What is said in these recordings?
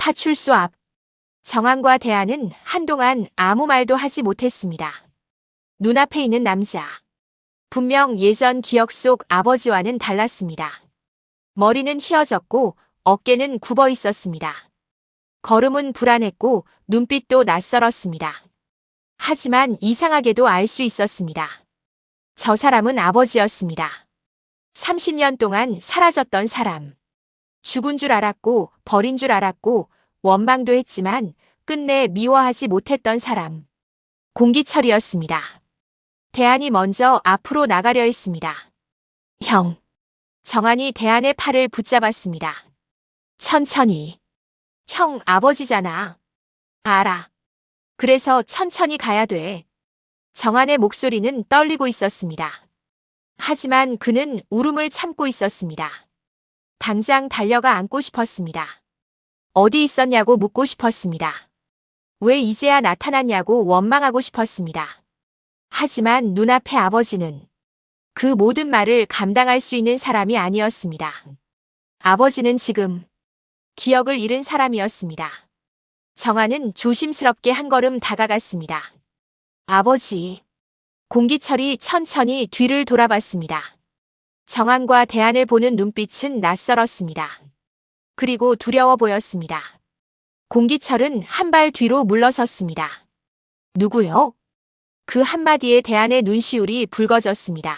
파출소 앞. 정한과 대한은 한동안 아무 말도 하지 못했습니다. 눈앞에 있는 남자. 분명 예전 기억 속 아버지와는 달랐습니다. 머리는 휘어졌고 어깨는 굽어 있었습니다. 걸음은 불안했고 눈빛도 낯설었습니다. 하지만 이상하게도 알 수 있었습니다. 저 사람은 아버지였습니다. 30년 동안 사라졌던 사람. 죽은 줄 알았고 버린 줄 알았고 원망도 했지만 끝내 미워하지 못했던 사람. 공기철이었습니다. 대한이 먼저 앞으로 나가려 했습니다. 형. 정한이 대한의 팔을 붙잡았습니다. 천천히. 형 아버지잖아. 알아. 그래서 천천히 가야 돼. 정한의 목소리는 떨리고 있었습니다. 하지만 그는 울음을 참고 있었습니다. 당장 달려가 안고 싶었습니다. 어디 있었냐고 묻고 싶었습니다. 왜 이제야 나타났냐고 원망하고 싶었습니다. 하지만 눈앞의 아버지는 그 모든 말을 감당할 수 있는 사람이 아니었습니다. 아버지는 지금 기억을 잃은 사람이었습니다. 정한은 조심스럽게 한 걸음 다가갔습니다. 아버지. 공기철이 천천히 뒤를 돌아봤습니다. 정한과 대한을 보는 눈빛은 낯설었습니다. 그리고 두려워 보였습니다. 공기철은 한 발 뒤로 물러섰습니다. 누구요? 그 한마디에 대한의 눈시울이 붉어졌습니다.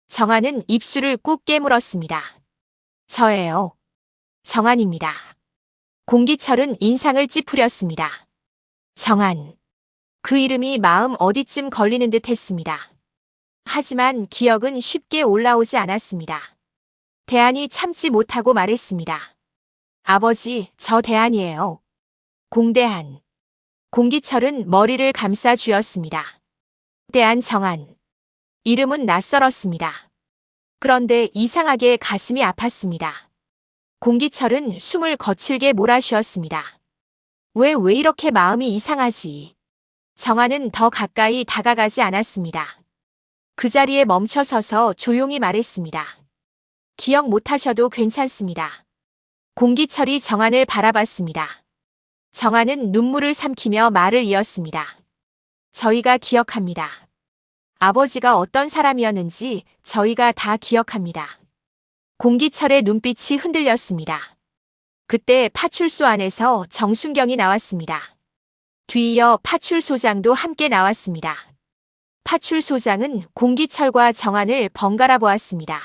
정한은 입술을 꾹 깨물었습니다. 저예요. 정한입니다. 공기철은 인상을 찌푸렸습니다. 정한. 그 이름이 마음 어디쯤 걸리는 듯 했습니다. 하지만 기억은 쉽게 올라오지 않았습니다. 대한이 참지 못하고 말했습니다. 아버지, 저 대한이에요. 공대한. 공기철은 머리를 감싸 쥐었습니다. 대한 정한. 이름은 낯설었습니다. 그런데 이상하게 가슴이 아팠습니다. 공기철은 숨을 거칠게 몰아쉬었습니다. 왜 이렇게 마음이 이상하지? 정한은 더 가까이 다가가지 않았습니다. 그 자리에 멈춰서서 조용히 말했습니다. 기억 못하셔도 괜찮습니다. 공기철이 정한을 바라봤습니다. 정한은 눈물을 삼키며 말을 이었습니다. 저희가 기억합니다. 아버지가 어떤 사람이었는지 저희가 다 기억합니다. 공기철의 눈빛이 흔들렸습니다. 그때 파출소 안에서 정순경이 나왔습니다. 뒤이어 파출소장도 함께 나왔습니다. 파출소장은 공기철과 정한을 번갈아 보았습니다.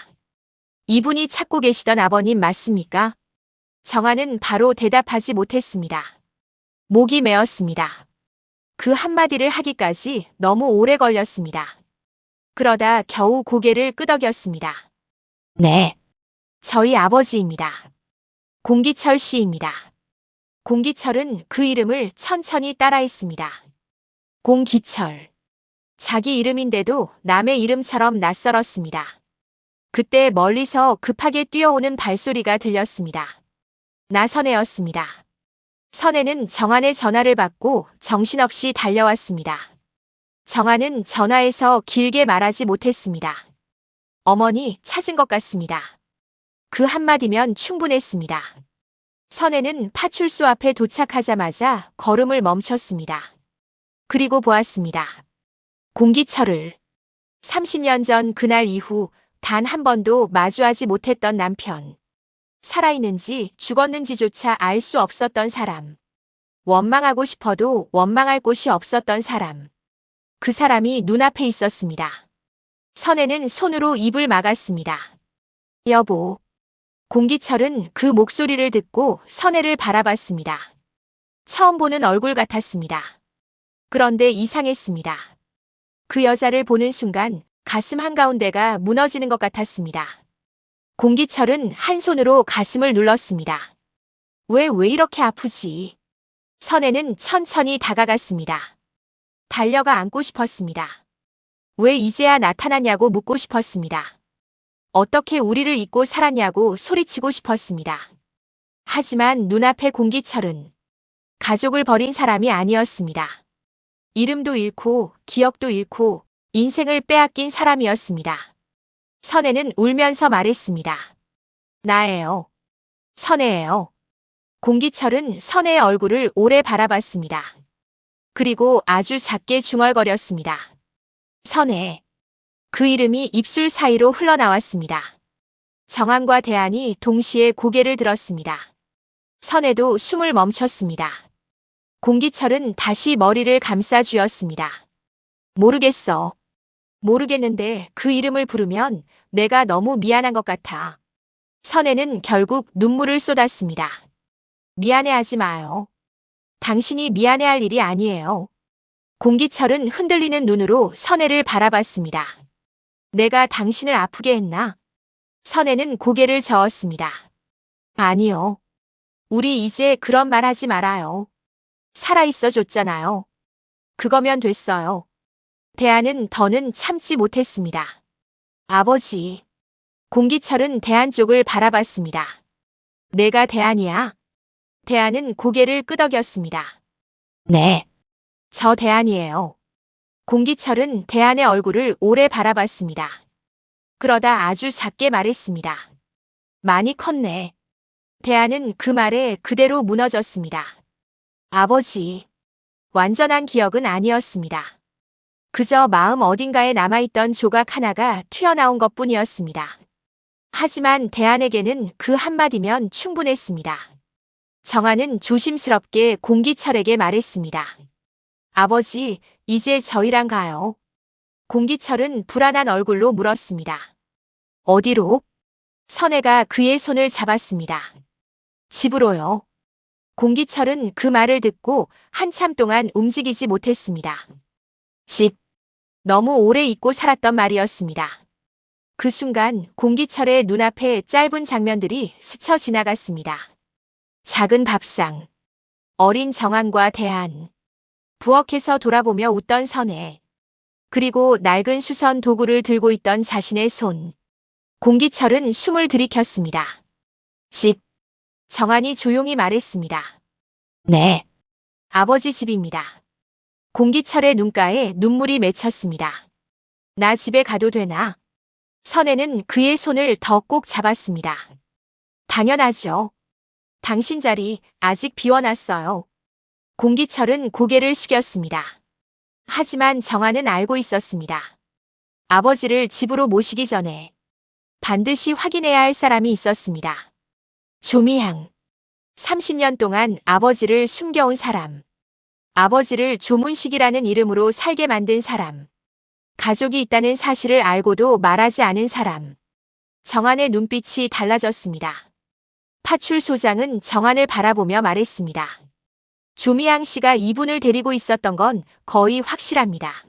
이분이 찾고 계시던 아버님 맞습니까? 정한은 바로 대답하지 못했습니다. 목이 메었습니다. 그 한마디를 하기까지 너무 오래 걸렸습니다. 그러다 겨우 고개를 끄덕였습니다. 네. 저희 아버지입니다. 공기철 씨입니다. 공기철은 그 이름을 천천히 따라했습니다. 공기철. 자기 이름인데도 남의 이름처럼 낯설었습니다. 그때 멀리서 급하게 뛰어오는 발소리가 들렸습니다. 나선혜였습니다. 선혜는 정한의 전화를 받고 정신없이 달려왔습니다. 정한은 전화에서 길게 말하지 못했습니다. 어머니, 찾은 것 같습니다. 그 한마디면 충분했습니다. 선혜는 파출소 앞에 도착하자마자 걸음을 멈췄습니다. 그리고 보았습니다. 공기철을. 30년 전 그날 이후 단 한 번도 마주하지 못했던 남편. 살아있는지 죽었는지조차 알 수 없었던 사람. 원망하고 싶어도 원망할 곳이 없었던 사람. 그 사람이 눈앞에 있었습니다. 선혜는 손으로 입을 막았습니다. 여보. 공기철은 그 목소리를 듣고 선혜를 바라봤습니다. 처음 보는 얼굴 같았습니다. 그런데 이상했습니다. 그 여자를 보는 순간 가슴 한가운데가 무너지는 것 같았습니다. 공기철은 한 손으로 가슴을 눌렀습니다. 왜 이렇게 아프지? 선혜는 천천히 다가갔습니다. 달려가 안고 싶었습니다. 왜 이제야 나타났냐고 묻고 싶었습니다. 어떻게 우리를 잊고 살았냐고 소리치고 싶었습니다. 하지만 눈앞의 공기철은 가족을 버린 사람이 아니었습니다. 이름도 잃고 기억도 잃고 인생을 빼앗긴 사람이었습니다. 선혜는 울면서 말했습니다. 나예요. 선혜예요. 공기철은 선혜의 얼굴을 오래 바라봤습니다. 그리고 아주 작게 중얼거렸습니다. 선혜. 그 이름이 입술 사이로 흘러나왔습니다. 정한과 대한이 동시에 고개를 들었습니다. 선혜도 숨을 멈췄습니다. 공기철은 다시 머리를 감싸 쥐었습니다. 모르겠어. 모르겠는데 그 이름을 부르면 내가 너무 미안한 것 같아. 선혜는 결국 눈물을 쏟았습니다. 미안해하지 마요. 당신이 미안해할 일이 아니에요. 공기철은 흔들리는 눈으로 선혜를 바라봤습니다. 내가 당신을 아프게 했나? 선혜는 고개를 저었습니다. 아니요. 우리 이제 그런 말 하지 말아요. 살아있어 줬잖아요. 그거면 됐어요. 대한은 더는 참지 못했습니다. 아버지. 공기철은 대한 쪽을 바라봤습니다. 내가 대한이야? 대한은 고개를 끄덕였습니다. 네. 저 대한이에요. 공기철은 대한의 얼굴을 오래 바라봤습니다. 그러다 아주 작게 말했습니다. 많이 컸네. 대한은 그 말에 그대로 무너졌습니다. 아버지. 완전한 기억은 아니었습니다. 그저 마음 어딘가에 남아있던 조각 하나가 튀어나온 것뿐이었습니다. 하지만 대한에게는 그 한마디면 충분했습니다. 정한은 조심스럽게 공기철에게 말했습니다. 아버지, 이제 저희랑 가요. 공기철은 불안한 얼굴로 물었습니다. 어디로? 선혜가 그의 손을 잡았습니다. 집으로요. 공기철은 그 말을 듣고 한참 동안 움직이지 못했습니다. 집. 너무 오래 잊고 살았던 말이었습니다. 그 순간 공기철의 눈앞에 짧은 장면들이 스쳐 지나갔습니다. 작은 밥상. 어린 정한과 대한. 부엌에서 돌아보며 웃던 선혜. 그리고 낡은 수선 도구를 들고 있던 자신의 손. 공기철은 숨을 들이켰습니다. 집. 정한이 조용히 말했습니다. 네. 아버지 집입니다. 공기철의 눈가에 눈물이 맺혔습니다. 나 집에 가도 되나? 선혜는 그의 손을 더 꼭 잡았습니다. 당연하죠. 당신 자리 아직 비워놨어요. 공기철은 고개를 숙였습니다. 하지만 정한은 알고 있었습니다. 아버지를 집으로 모시기 전에 반드시 확인해야 할 사람이 있었습니다. 조미향. 30년 동안 아버지를 숨겨온 사람. 아버지를 조문식이라는 이름으로 살게 만든 사람. 가족이 있다는 사실을 알고도 말하지 않은 사람. 정한의 눈빛이 달라졌습니다. 파출소장은 정한을 바라보며 말했습니다. 조미향 씨가 이분을 데리고 있었던 건 거의 확실합니다.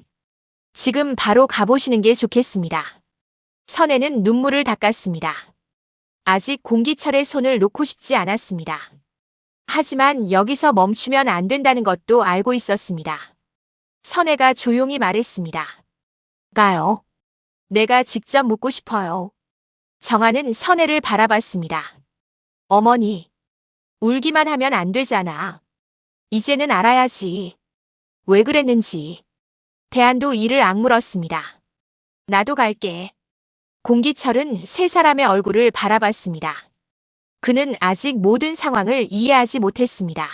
지금 바로 가보시는 게 좋겠습니다. 선혜는 눈물을 닦았습니다. 아직 공기철의 손을 놓고 싶지 않았습니다. 하지만 여기서 멈추면 안 된다는 것도 알고 있었습니다. 선혜가 조용히 말했습니다. 가요. 내가 직접 묻고 싶어요. 정한은 선혜를 바라봤습니다. 어머니. 울기만 하면 안 되잖아. 이제는 알아야지. 왜 그랬는지. 대한도 이를 악물었습니다. 나도 갈게. 공기철은 세 사람의 얼굴을 바라봤습니다. 그는 아직 모든 상황을 이해하지 못했습니다.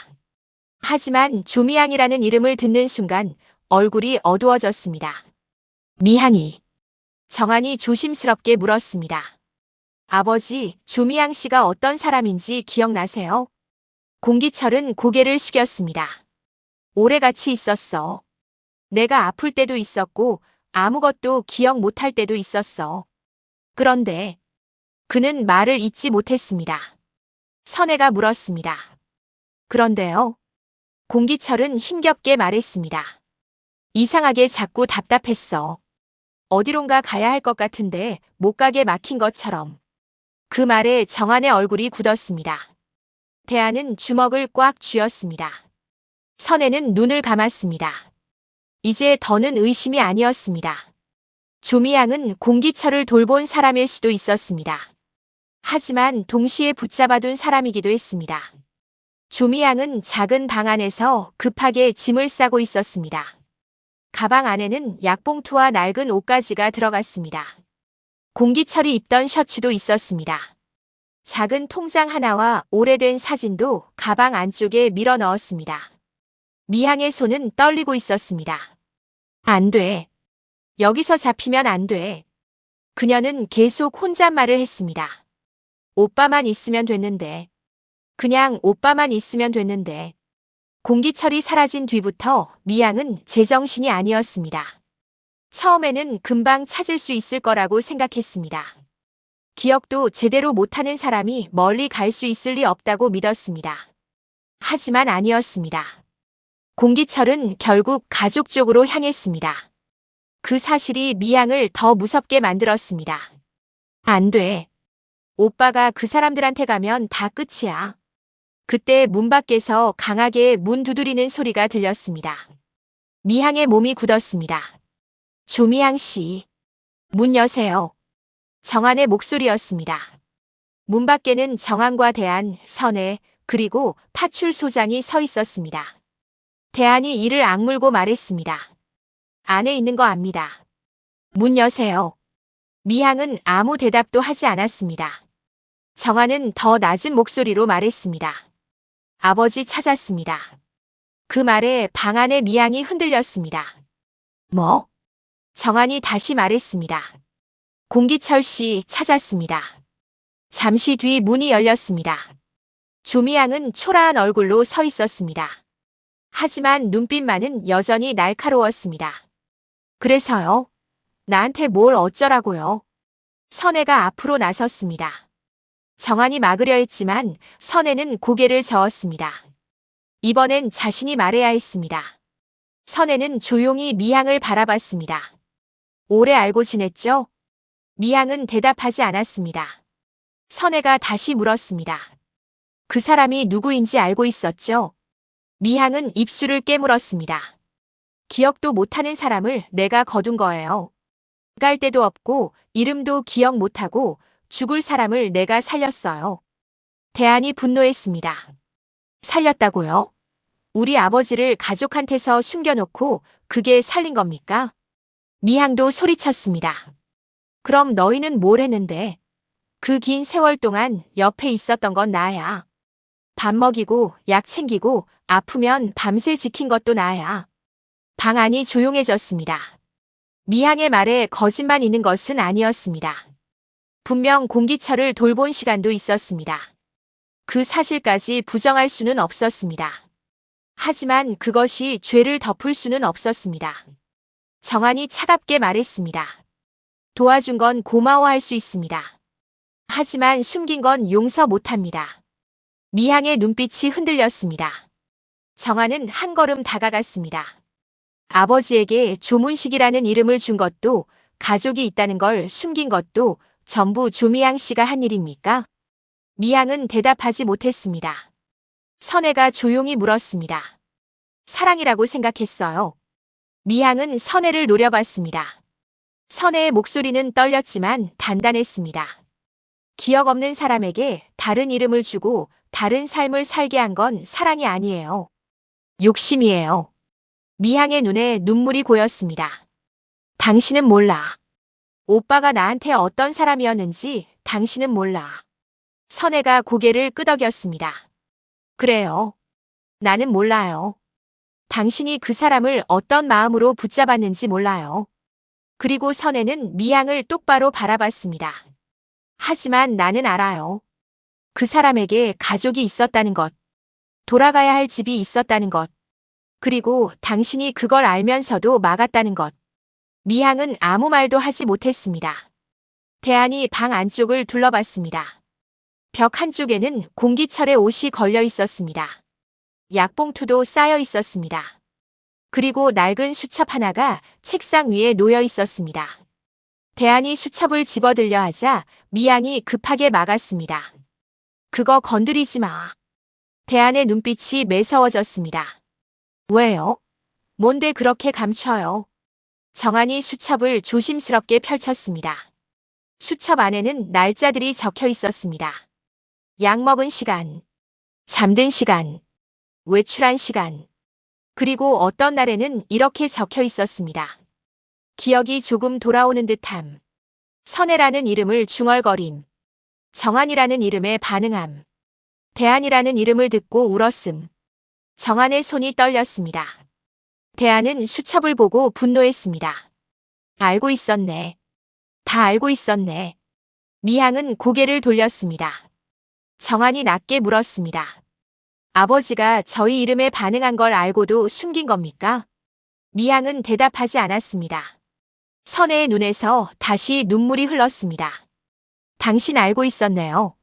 하지만 조미향이라는 이름을 듣는 순간 얼굴이 어두워졌습니다. 미향이. 정한이 조심스럽게 물었습니다. 아버지, 조미향 씨가 어떤 사람인지 기억나세요? 공기철은 고개를 숙였습니다. 오래 같이 있었어. 내가 아플 때도 있었고 아무것도 기억 못할 때도 있었어. 그런데 그는 말을 잇지 못했습니다. 선혜가 물었습니다. 그런데요? 공기철은 힘겹게 말했습니다. 이상하게 자꾸 답답했어. 어디론가 가야 할 것 같은데 못 가게 막힌 것처럼. 그 말에 정한의 얼굴이 굳었습니다. 대한은 주먹을 꽉 쥐었습니다. 선혜는 눈을 감았습니다. 이제 더는 의심이 아니었습니다. 조미향은 공기철을 돌본 사람일 수도 있었습니다. 하지만 동시에 붙잡아둔 사람이기도 했습니다. 조미향은 작은 방 안에서 급하게 짐을 싸고 있었습니다. 가방 안에는 약봉투와 낡은 옷가지가 들어갔습니다. 공기철이 입던 셔츠도 있었습니다. 작은 통장 하나와 오래된 사진도 가방 안쪽에 밀어 넣었습니다. 미향의 손은 떨리고 있었습니다. 안 돼. 여기서 잡히면 안 돼. 그녀는 계속 혼잣말을 했습니다. 오빠만 있으면 됐는데. 그냥 오빠만 있으면 됐는데. 공기철이 사라진 뒤부터 미향은 제정신이 아니었습니다. 처음에는 금방 찾을 수 있을 거라고 생각했습니다. 기억도 제대로 못하는 사람이 멀리 갈 수 있을 리 없다고 믿었습니다. 하지만 아니었습니다. 공기철은 결국 가족 쪽으로 향했습니다. 그 사실이 미향을 더 무섭게 만들었습니다. 안 돼. 오빠가 그 사람들한테 가면 다 끝이야. 그때 문 밖에서 강하게 문 두드리는 소리가 들렸습니다. 미향의 몸이 굳었습니다. 조미향 씨. 문 여세요. 정한의 목소리였습니다. 문 밖에는 정한과 대한, 선혜, 그리고 파출 소장이 서 있었습니다. 대한이 이를 악물고 말했습니다. 안에 있는 거 압니다. 문 여세요. 미향은 아무 대답도 하지 않았습니다. 정한은 더 낮은 목소리로 말했습니다. 아버지 찾았습니다. 그 말에 방 안의 미향이 흔들렸습니다. 뭐? 정한이 다시 말했습니다. 공기철 씨 찾았습니다. 잠시 뒤 문이 열렸습니다. 조미향은 초라한 얼굴로 서 있었습니다. 하지만 눈빛만은 여전히 날카로웠습니다. 그래서요? 나한테 뭘 어쩌라고요? 선혜가 앞으로 나섰습니다. 정한이 막으려 했지만 선혜는 고개를 저었습니다. 이번엔 자신이 말해야 했습니다. 선혜는 조용히 미향을 바라봤습니다. 오래 알고 지냈죠? 미향은 대답하지 않았습니다. 선혜가 다시 물었습니다. 그 사람이 누구인지 알고 있었죠? 미향은 입술을 깨물었습니다. 기억도 못하는 사람을 내가 거둔 거예요. 갈 데도 없고 이름도 기억 못하고 죽을 사람을 내가 살렸어요. 대한이 분노했습니다. 살렸다고요? 우리 아버지를 가족한테서 숨겨놓고 그게 살린 겁니까? 미향도 소리쳤습니다. 그럼 너희는 뭘 했는데? 그 긴 세월 동안 옆에 있었던 건 나야. 밥 먹이고 약 챙기고 아프면 밤새 지킨 것도 나야. 방 안이 조용해졌습니다. 미향의 말에 거짓말 있는 것은 아니었습니다. 분명 공기철을 돌본 시간도 있었습니다. 그 사실까지 부정할 수는 없었습니다. 하지만 그것이 죄를 덮을 수는 없었습니다. 정한이 차갑게 말했습니다. 도와준 건 고마워할 수 있습니다. 하지만 숨긴 건 용서 못합니다. 미향의 눈빛이 흔들렸습니다. 정한은 한 걸음 다가갔습니다. 아버지에게 조문식이라는 이름을 준 것도 가족이 있다는 걸 숨긴 것도 전부 조미향 씨가 한 일입니까? 미향은 대답하지 못했습니다. 선혜가 조용히 물었습니다. 사랑이라고 생각했어요. 미향은 선혜를 노려봤습니다. 선혜의 목소리는 떨렸지만 단단했습니다. 기억 없는 사람에게 다른 이름을 주고 다른 삶을 살게 한 건 사랑이 아니에요. 욕심이에요. 미향의 눈에 눈물이 고였습니다. 당신은 몰라. 오빠가 나한테 어떤 사람이었는지 당신은 몰라. 선혜가 고개를 끄덕였습니다. 그래요. 나는 몰라요. 당신이 그 사람을 어떤 마음으로 붙잡았는지 몰라요. 그리고 선혜는 미향을 똑바로 바라봤습니다. 하지만 나는 알아요. 그 사람에게 가족이 있었다는 것, 돌아가야 할 집이 있었다는 것, 그리고 당신이 그걸 알면서도 막았다는 것. 미향은 아무 말도 하지 못했습니다. 대한이 방 안쪽을 둘러봤습니다. 벽 한쪽에는 공기철의 옷이 걸려 있었습니다. 약봉투도 쌓여 있었습니다. 그리고 낡은 수첩 하나가 책상 위에 놓여 있었습니다. 대한이 수첩을 집어들려 하자 미향이 급하게 막았습니다. 그거 건드리지 마. 대한의 눈빛이 매서워졌습니다. 왜요? 뭔데 그렇게 감춰요? 정한이 수첩을 조심스럽게 펼쳤습니다. 수첩 안에는 날짜들이 적혀 있었습니다. 약 먹은 시간, 잠든 시간, 외출한 시간, 그리고 어떤 날에는 이렇게 적혀 있었습니다. 기억이 조금 돌아오는 듯함. 선혜라는 이름을 중얼거림. 정한이라는 이름에 반응함. 대한이라는 이름을 듣고 울었음. 정한의 손이 떨렸습니다. 대한은 수첩을 보고 분노했습니다. 알고 있었네. 다 알고 있었네. 미향은 고개를 돌렸습니다. 정한이 낮게 물었습니다. 아버지가 저희 이름에 반응한 걸 알고도 숨긴 겁니까? 미향은 대답하지 않았습니다. 선혜의 눈에서 다시 눈물이 흘렀습니다. 당신 알고 있었네요.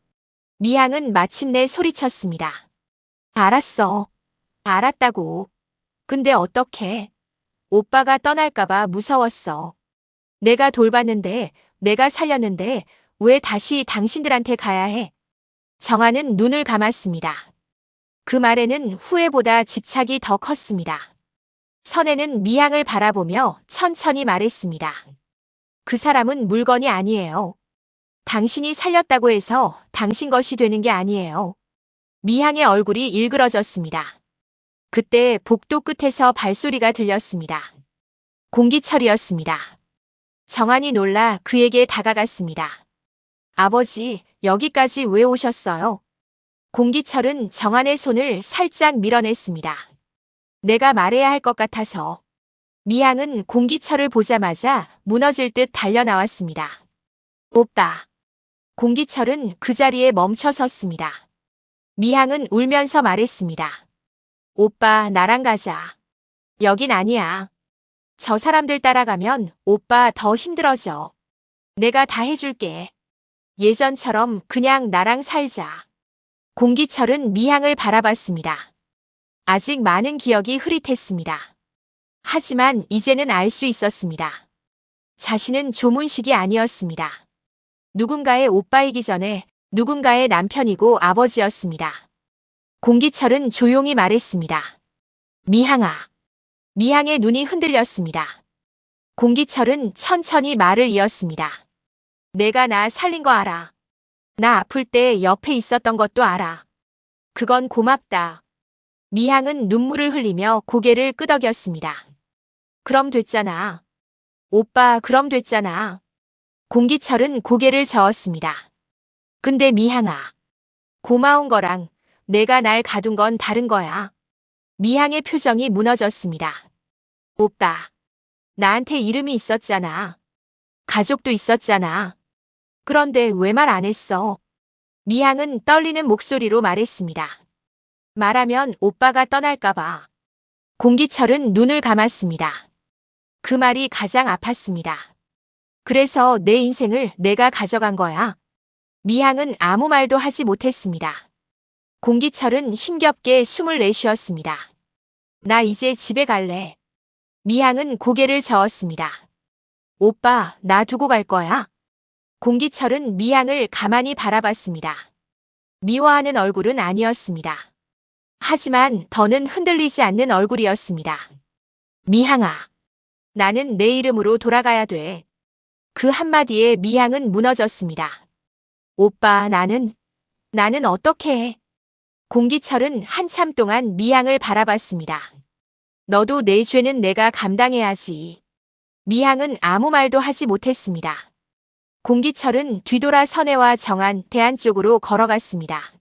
미향은 마침내 소리쳤습니다. 알았어. 알았다고. 근데 어떡해. 오빠가 떠날까봐 무서웠어. 내가 돌봤는데, 내가 살렸는데 왜 다시 당신들한테 가야 해? 정한은 눈을 감았습니다. 그 말에는 후회보다 집착이 더 컸습니다. 선혜는 미향을 바라보며 천천히 말했습니다. 그 사람은 물건이 아니에요. 당신이 살렸다고 해서 당신 것이 되는 게 아니에요. 미향의 얼굴이 일그러졌습니다. 그때 복도 끝에서 발소리가 들렸습니다. 공기철이었습니다. 정한이 놀라 그에게 다가갔습니다. 아버지, 여기까지 왜 오셨어요? 공기철은 정한의 손을 살짝 밀어냈습니다. 내가 말해야 할 것 같아서. 미향은 공기철을 보자마자 무너질 듯 달려나왔습니다. 오빠. 공기철은 그 자리에 멈춰 섰습니다. 미향은 울면서 말했습니다. 오빠, 나랑 가자. 여긴 아니야. 저 사람들 따라가면 오빠 더 힘들어져. 내가 다 해줄게. 예전처럼 그냥 나랑 살자. 공기철은 미향을 바라봤습니다. 아직 많은 기억이 흐릿했습니다. 하지만 이제는 알 수 있었습니다. 자신은 조문식이 아니었습니다. 누군가의 오빠이기 전에 누군가의 남편이고 아버지였습니다. 공기철은 조용히 말했습니다. 미향아. 미향의 눈이 흔들렸습니다. 공기철은 천천히 말을 이었습니다. 내가 나 살린 거 알아. 나 아플 때 옆에 있었던 것도 알아. 그건 고맙다. 미향은 눈물을 흘리며 고개를 끄덕였습니다. 그럼 됐잖아. 오빠, 그럼 됐잖아. 공기철은 고개를 저었습니다. 근데 미향아. 고마운 거랑 내가 날 가둔 건 다른 거야. 미향의 표정이 무너졌습니다. 오빠. 나한테 이름이 있었잖아. 가족도 있었잖아. 그런데 왜 말 안 했어? 미향은 떨리는 목소리로 말했습니다. 말하면 오빠가 떠날까봐. 공기철은 눈을 감았습니다. 그 말이 가장 아팠습니다. 그래서 내 인생을 내가 가져간 거야. 미향은 아무 말도 하지 못했습니다. 공기철은 힘겹게 숨을 내쉬었습니다. 나 이제 집에 갈래. 미향은 고개를 저었습니다. 오빠, 나 두고 갈 거야? 공기철은 미향을 가만히 바라봤습니다. 미워하는 얼굴은 아니었습니다. 하지만 더는 흔들리지 않는 얼굴이었습니다. 미향아. 나는 내 이름으로 돌아가야 돼. 그 한마디에 미향은 무너졌습니다. 오빠, 나는 어떻게 해? 공기철은 한참 동안 미향을 바라봤습니다. 너도 내 죄는 내가 감당해야지. 미향은 아무 말도 하지 못했습니다. 공기철은 뒤돌아 선혜와 정한, 대한 쪽으로 걸어갔습니다.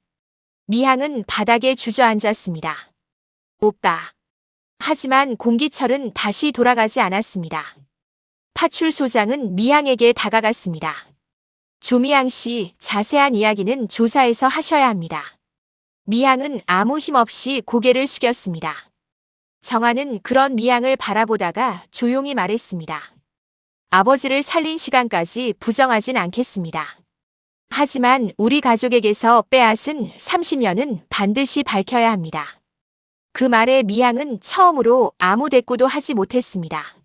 미향은 바닥에 주저앉았습니다. 오빠. 하지만 공기철은 다시 돌아가지 않았습니다. 파출소장은 미향에게 다가갔습니다. 조미향 씨, 자세한 이야기는 조사에서 하셔야 합니다. 미향은 아무 힘 없이 고개를 숙였습니다. 정한은 그런 미향을 바라보다가 조용히 말했습니다. 아버지를 살린 시간까지 부정하진 않겠습니다. 하지만 우리 가족에게서 빼앗은 30년은 반드시 밝혀야 합니다. 그 말에 미향은 처음으로 아무 대꾸도 하지 못했습니다.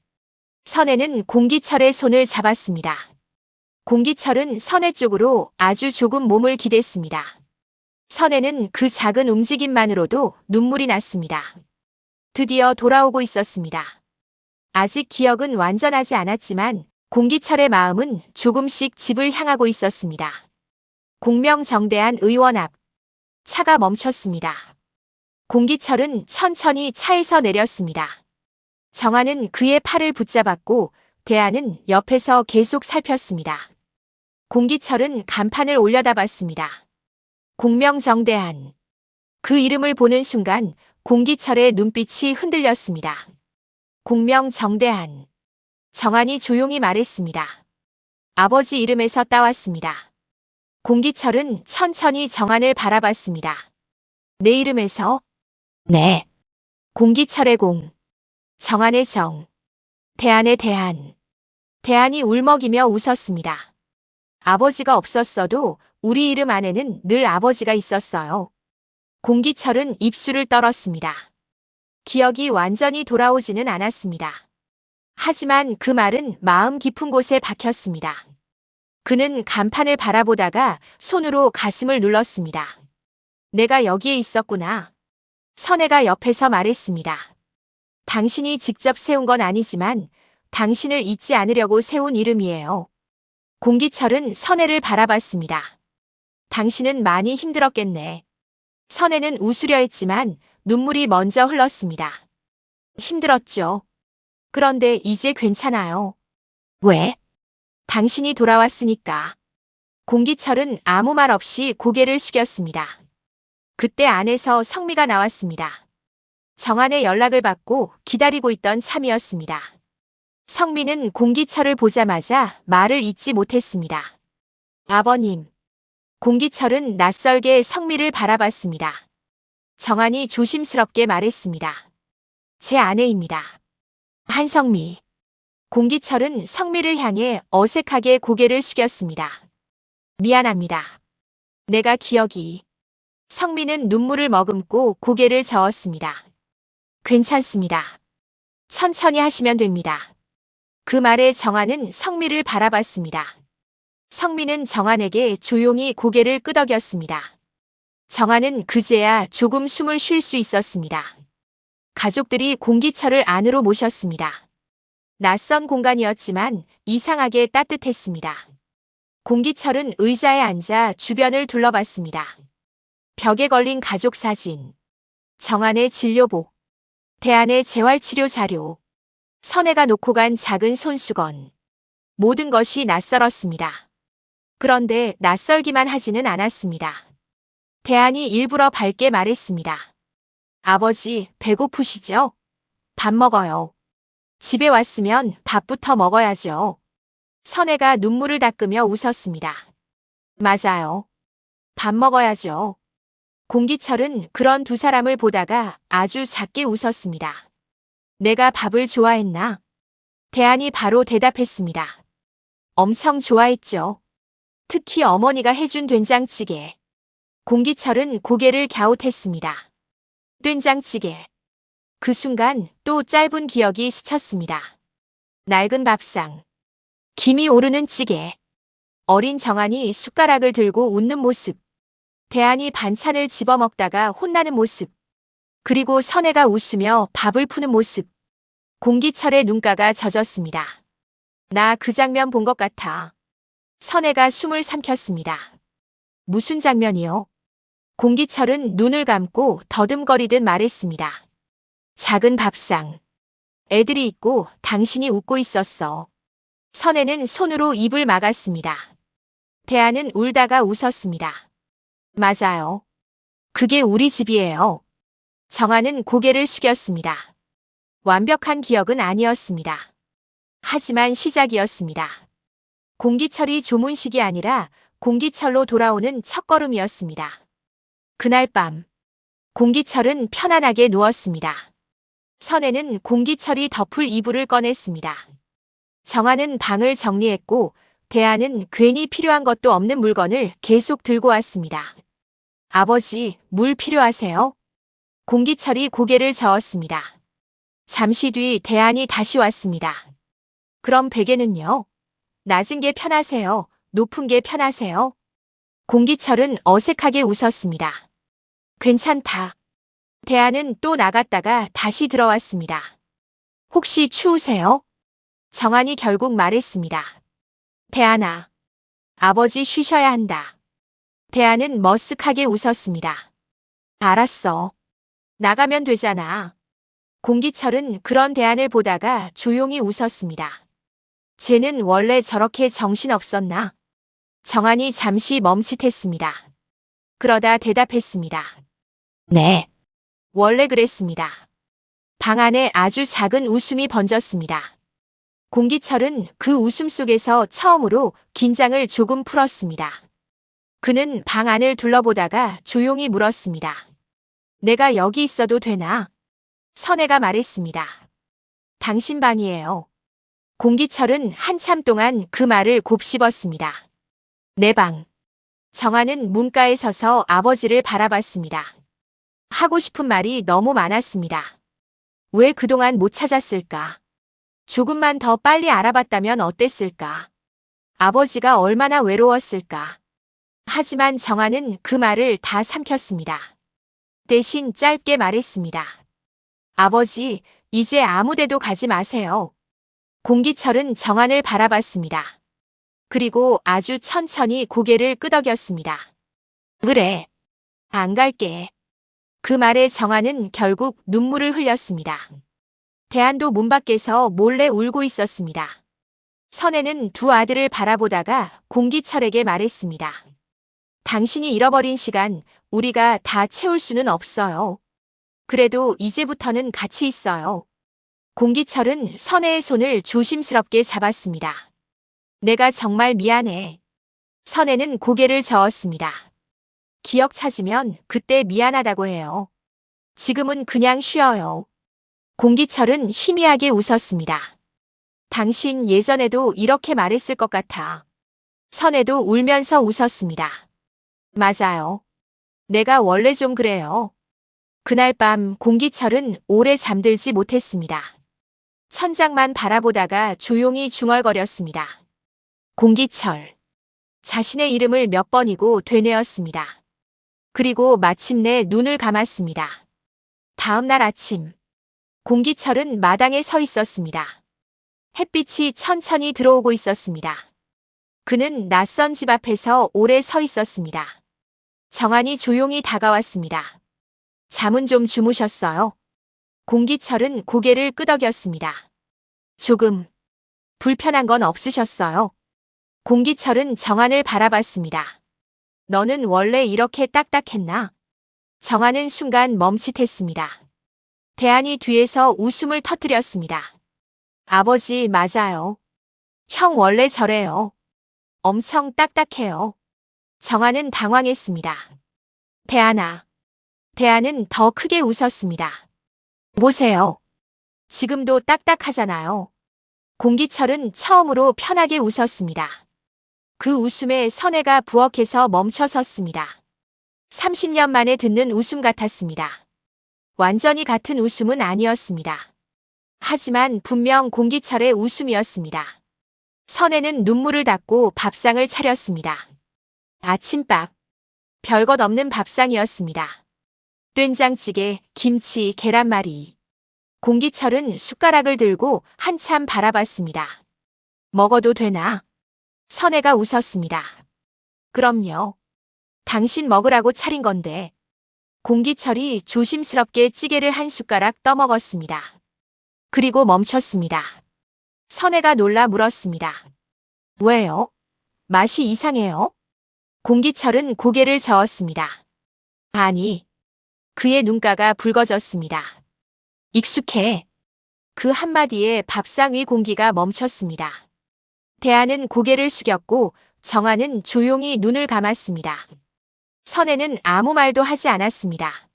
선혜는 공기철의 손을 잡았습니다. 공기철은 선혜 쪽으로 아주 조금 몸을 기댔습니다. 선혜는 그 작은 움직임만으로도 눈물이 났습니다. 드디어 돌아오고 있었습니다. 아직 기억은 완전하지 않았지만 공기철의 마음은 조금씩 집을 향하고 있었습니다. 공명정대한 의원 앞. 차가 멈췄습니다. 공기철은 천천히 차에서 내렸습니다. 정한은 그의 팔을 붙잡았고 대한은 옆에서 계속 살폈습니다. 공기철은 간판을 올려다봤습니다. 공명정대한. 그 이름을 보는 순간 공기철의 눈빛이 흔들렸습니다. 공명정대한. 정한이 조용히 말했습니다. 아버지 이름에서 따왔습니다. 공기철은 천천히 정한을 바라봤습니다. 내 이름에서? 네. 공기철의 공. 정한의 정. 대한의 대한. 대한이 울먹이며 웃었습니다. 아버지가 없었어도 우리 이름 안에는 늘 아버지가 있었어요. 공기철은 입술을 떨었습니다. 기억이 완전히 돌아오지는 않았습니다. 하지만 그 말은 마음 깊은 곳에 박혔습니다. 그는 간판을 바라보다가 손으로 가슴을 눌렀습니다. 내가 여기에 있었구나. 선혜가 옆에서 말했습니다. 당신이 직접 세운 건 아니지만 당신을 잊지 않으려고 세운 이름이에요. 공기철은 선혜를 바라봤습니다. 당신은 많이 힘들었겠네. 선혜는 웃으려 했지만 눈물이 먼저 흘렀습니다. 힘들었죠. 그런데 이제 괜찮아요. 왜? 당신이 돌아왔으니까. 공기철은 아무 말 없이 고개를 숙였습니다. 그때 안에서 성미가 나왔습니다. 정한의 연락을 받고 기다리고 있던 참이었습니다. 성미는 공기철을 보자마자 말을 잇지 못했습니다. 아버님. 공기철은 낯설게 성미를 바라봤습니다. 정한이 조심스럽게 말했습니다. 제 아내입니다. 한성미. 공기철은 성미를 향해 어색하게 고개를 숙였습니다. 미안합니다. 내가 기억이. 성미는 눈물을 머금고 고개를 저었습니다. 괜찮습니다. 천천히 하시면 됩니다. 그 말에 정한은 성미를 바라봤습니다. 성미는 정한에게 조용히 고개를 끄덕였습니다. 정한은 그제야 조금 숨을 쉴 수 있었습니다. 가족들이 공기철을 안으로 모셨습니다. 낯선 공간이었지만 이상하게 따뜻했습니다. 공기철은 의자에 앉아 주변을 둘러봤습니다. 벽에 걸린 가족 사진, 정한의 진료복, 대한의 재활치료 자료, 선혜가 놓고 간 작은 손수건, 모든 것이 낯설었습니다. 그런데 낯설기만 하지는 않았습니다. 대한이 일부러 밝게 말했습니다. 아버지, 배고프시죠? 밥 먹어요. 집에 왔으면 밥부터 먹어야죠. 선혜가 눈물을 닦으며 웃었습니다. 맞아요. 밥 먹어야죠. 공기철은 그런 두 사람을 보다가 아주 작게 웃었습니다. 내가 밥을 좋아했나? 대한이 바로 대답했습니다. 엄청 좋아했죠. 특히 어머니가 해준 된장찌개. 공기철은 고개를 갸웃했습니다. 된장찌개. 그 순간 또 짧은 기억이 스쳤습니다. 낡은 밥상. 김이 오르는 찌개. 어린 정한이 숟가락을 들고 웃는 모습. 대한이 반찬을 집어먹다가 혼나는 모습. 그리고 선혜가 웃으며 밥을 푸는 모습. 공기철의 눈가가 젖었습니다. 나 그 장면 본 것 같아. 선혜가 숨을 삼켰습니다. 무슨 장면이요? 공기철은 눈을 감고 더듬거리듯 말했습니다. 작은 밥상. 애들이 있고 당신이 웃고 있었어. 선혜는 손으로 입을 막았습니다. 대한은 울다가 웃었습니다. 맞아요. 그게 우리 집이에요. 정한은 고개를 숙였습니다. 완벽한 기억은 아니었습니다. 하지만 시작이었습니다. 공기철이 조문식이 아니라 공기철로 돌아오는 첫걸음이었습니다. 그날 밤, 공기철은 편안하게 누웠습니다. 선혜는 공기철이 덮을 이불을 꺼냈습니다. 정한은 방을 정리했고 대한은 괜히 필요한 것도 없는 물건을 계속 들고 왔습니다. 아버지, 물 필요하세요? 공기철이 고개를 저었습니다. 잠시 뒤 대한이 다시 왔습니다. 그럼 베개는요? 낮은 게 편하세요? 높은 게 편하세요? 공기철은 어색하게 웃었습니다. 괜찮다. 대한은 또 나갔다가 다시 들어왔습니다. 혹시 추우세요? 정한이 결국 말했습니다. 대한아, 아버지 쉬셔야 한다. 대한은 머쓱하게 웃었습니다. 알았어. 나가면 되잖아. 공기철은 그런 대한을 보다가 조용히 웃었습니다. 쟤는 원래 저렇게 정신없었나? 정한이 잠시 멈칫했습니다. 그러다 대답했습니다. 네. 원래 그랬습니다. 방 안에 아주 작은 웃음이 번졌습니다. 공기철은 그 웃음 속에서 처음으로 긴장을 조금 풀었습니다. 그는 방 안을 둘러보다가 조용히 물었습니다. 내가 여기 있어도 되나? 선혜가 말했습니다. 당신 방이에요. 공기철은 한참 동안 그 말을 곱씹었습니다. 내 방. 정한은 문가에 서서 아버지를 바라봤습니다. 하고 싶은 말이 너무 많았습니다. 왜 그동안 못 찾았을까? 조금만 더 빨리 알아봤다면 어땠을까? 아버지가 얼마나 외로웠을까? 하지만 정한은 그 말을 다 삼켰습니다. 대신 짧게 말했습니다. 아버지, 이제 아무데도 가지 마세요. 공기철은 정한을 바라봤습니다. 그리고 아주 천천히 고개를 끄덕였습니다. 그래. 안 갈게. 그 말에 정한은 결국 눈물을 흘렸습니다. 대한도 문 밖에서 몰래 울고 있었습니다. 선혜는 두 아들을 바라보다가 공기철에게 말했습니다. 당신이 잃어버린 시간 우리가 다 채울 수는 없어요. 그래도 이제부터는 같이 있어요. 공기철은 선혜의 손을 조심스럽게 잡았습니다. 내가 정말 미안해. 선혜는 고개를 저었습니다. 기억 찾으면 그때 미안하다고 해요. 지금은 그냥 쉬어요. 공기철은 희미하게 웃었습니다. 당신 예전에도 이렇게 말했을 것 같아. 선혜도 울면서 웃었습니다. 맞아요. 내가 원래 좀 그래요. 그날 밤 공기철은 오래 잠들지 못했습니다. 천장만 바라보다가 조용히 중얼거렸습니다. 공기철. 자신의 이름을 몇 번이고 되뇌었습니다. 그리고 마침내 눈을 감았습니다. 다음 날 아침. 공기철은 마당에 서 있었습니다. 햇빛이 천천히 들어오고 있었습니다. 그는 낯선 집 앞에서 오래 서 있었습니다. 정한이 조용히 다가왔습니다. 잠은 좀 주무셨어요? 공기철은 고개를 끄덕였습니다. 조금. 불편한 건 없으셨어요? 공기철은 정한을 바라봤습니다. 너는 원래 이렇게 딱딱했나? 정한은 순간 멈칫했습니다. 대한이 뒤에서 웃음을 터뜨렸습니다. 아버지, 맞아요. 형 원래 저래요. 엄청 딱딱해요. 정한은 당황했습니다. 대한아. 대한은 더 크게 웃었습니다. 보세요. 지금도 딱딱하잖아요. 공기철은 처음으로 편하게 웃었습니다. 그 웃음에 선혜가 부엌에서 멈춰 섰습니다. 30년 만에 듣는 웃음 같았습니다. 완전히 같은 웃음은 아니었습니다. 하지만 분명 공기철의 웃음이었습니다. 선혜는 눈물을 닦고 밥상을 차렸습니다. 아침밥. 별것 없는 밥상이었습니다. 된장찌개, 김치, 계란말이. 공기철은 숟가락을 들고 한참 바라봤습니다. 먹어도 되나? 선혜가 웃었습니다. 그럼요. 당신 먹으라고 차린 건데. 공기철이 조심스럽게 찌개를 한 숟가락 떠먹었습니다. 그리고 멈췄습니다. 선혜가 놀라 물었습니다. 왜요? 맛이 이상해요? 공기철은 고개를 저었습니다. 아니. 그의 눈가가 붉어졌습니다. 익숙해. 그 한마디에 밥상 위 공기가 멈췄습니다. 대한은 고개를 숙였고 정한은 조용히 눈을 감았습니다. 선혜는 아무 말도 하지 않았습니다.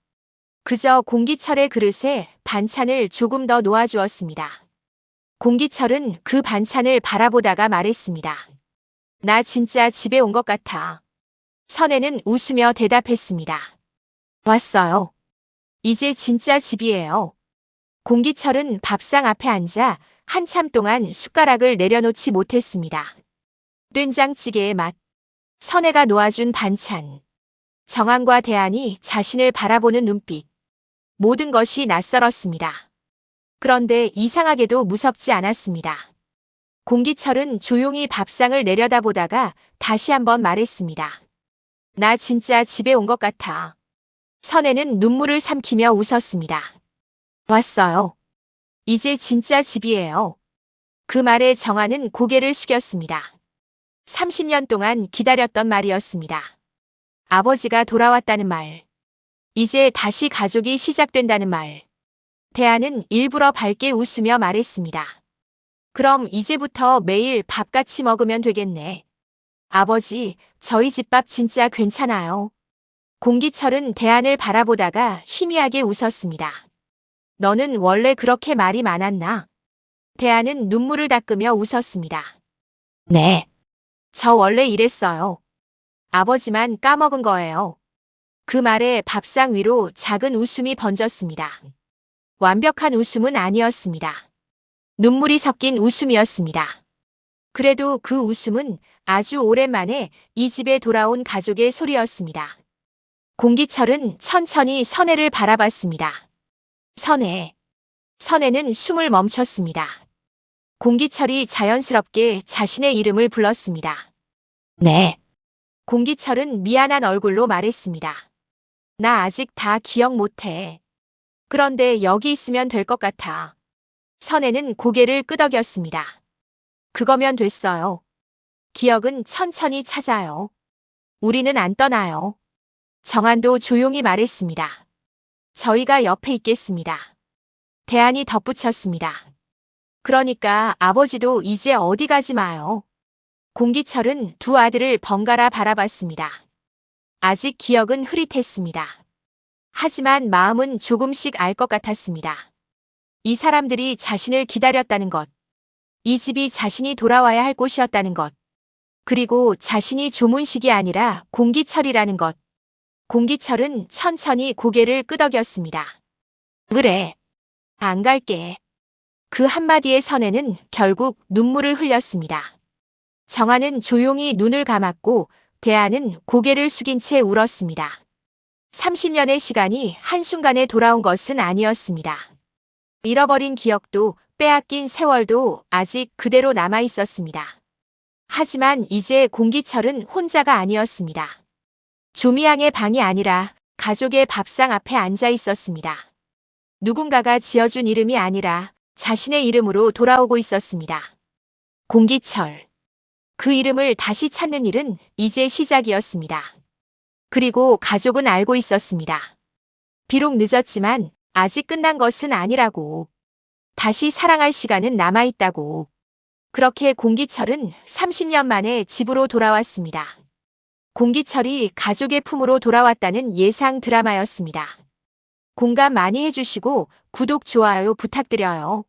그저 공기철의 그릇에 반찬을 조금 더 놓아주었습니다. 공기철은 그 반찬을 바라보다가 말했습니다. 나 진짜 집에 온 것 같아. 선혜는 웃으며 대답했습니다. 왔어요. 이제 진짜 집이에요. 공기철은 밥상 앞에 앉아 한참 동안 숟가락을 내려놓지 못했습니다. 된장찌개의 맛, 선혜가 놓아준 반찬, 정한과 대한이 자신을 바라보는 눈빛, 모든 것이 낯설었습니다. 그런데 이상하게도 무섭지 않았습니다. 공기철은 조용히 밥상을 내려다보다가 다시 한번 말했습니다. 나 진짜 집에 온 것 같아. 선혜는 눈물을 삼키며 웃었습니다. 왔어요. 이제 진짜 집이에요. 그 말에 정한은 고개를 숙였습니다. 30년 동안 기다렸던 말이었습니다. 아버지가 돌아왔다는 말. 이제 다시 가족이 시작된다는 말. 대안은 일부러 밝게 웃으며 말했습니다. 그럼 이제부터 매일 밥 같이 먹으면 되겠네. 아버지, 저희 집밥 진짜 괜찮아요. 공기철은 대안을 바라보다가 희미하게 웃었습니다. 너는 원래 그렇게 말이 많았나? 대안은 눈물을 닦으며 웃었습니다. 네. 저 원래 이랬어요. 아버지만 까먹은 거예요. 그 말에 밥상 위로 작은 웃음이 번졌습니다. 완벽한 웃음은 아니었습니다. 눈물이 섞인 웃음이었습니다. 그래도 그 웃음은 아주 오랜만에 이 집에 돌아온 가족의 소리였습니다. 공기철은 천천히 선혜를 바라봤습니다. 선혜. 선혜는 숨을 멈췄습니다. 공기철이 자연스럽게 자신의 이름을 불렀습니다. 네. 공기철은 미안한 얼굴로 말했습니다. 나 아직 다 기억 못해. 그런데 여기 있으면 될 것 같아. 선혜는 고개를 끄덕였습니다. 그거면 됐어요. 기억은 천천히 찾아요. 우리는 안 떠나요. 정한도 조용히 말했습니다. 저희가 옆에 있겠습니다. 대안이 덧붙였습니다. 그러니까 아버지도 이제 어디 가지 마요. 공기철은 두 아들을 번갈아 바라봤습니다. 아직 기억은 흐릿했습니다. 하지만 마음은 조금씩 알 것 같았습니다. 이 사람들이 자신을 기다렸다는 것, 이 집이 자신이 돌아와야 할 곳이었다는 것, 그리고 자신이 조문식이 아니라 공기철이라는 것. 공기철은 천천히 고개를 끄덕였습니다. 그래. 안 갈게. 그 한마디의 선혜는 결국 눈물을 흘렸습니다. 정한은 조용히 눈을 감았고 대안은 고개를 숙인 채 울었습니다. 30년의 시간이 한순간에 돌아온 것은 아니었습니다. 잃어버린 기억도 빼앗긴 세월도 아직 그대로 남아 있었습니다. 하지만 이제 공기철은 혼자가 아니었습니다. 조미양의 방이 아니라 가족의 밥상 앞에 앉아 있었습니다. 누군가가 지어준 이름이 아니라 자신의 이름으로 돌아오고 있었습니다. 공기철. 그 이름을 다시 찾는 일은 이제 시작이었습니다. 그리고 가족은 알고 있었습니다. 비록 늦었지만 아직 끝난 것은 아니라고. 다시 사랑할 시간은 남아있다고. 그렇게 공기철은 30년 만에 집으로 돌아왔습니다. 공기철이 가족의 품으로 돌아왔다는 예상 드라마였습니다. 공감 많이 해주시고 구독, 좋아요 부탁드려요.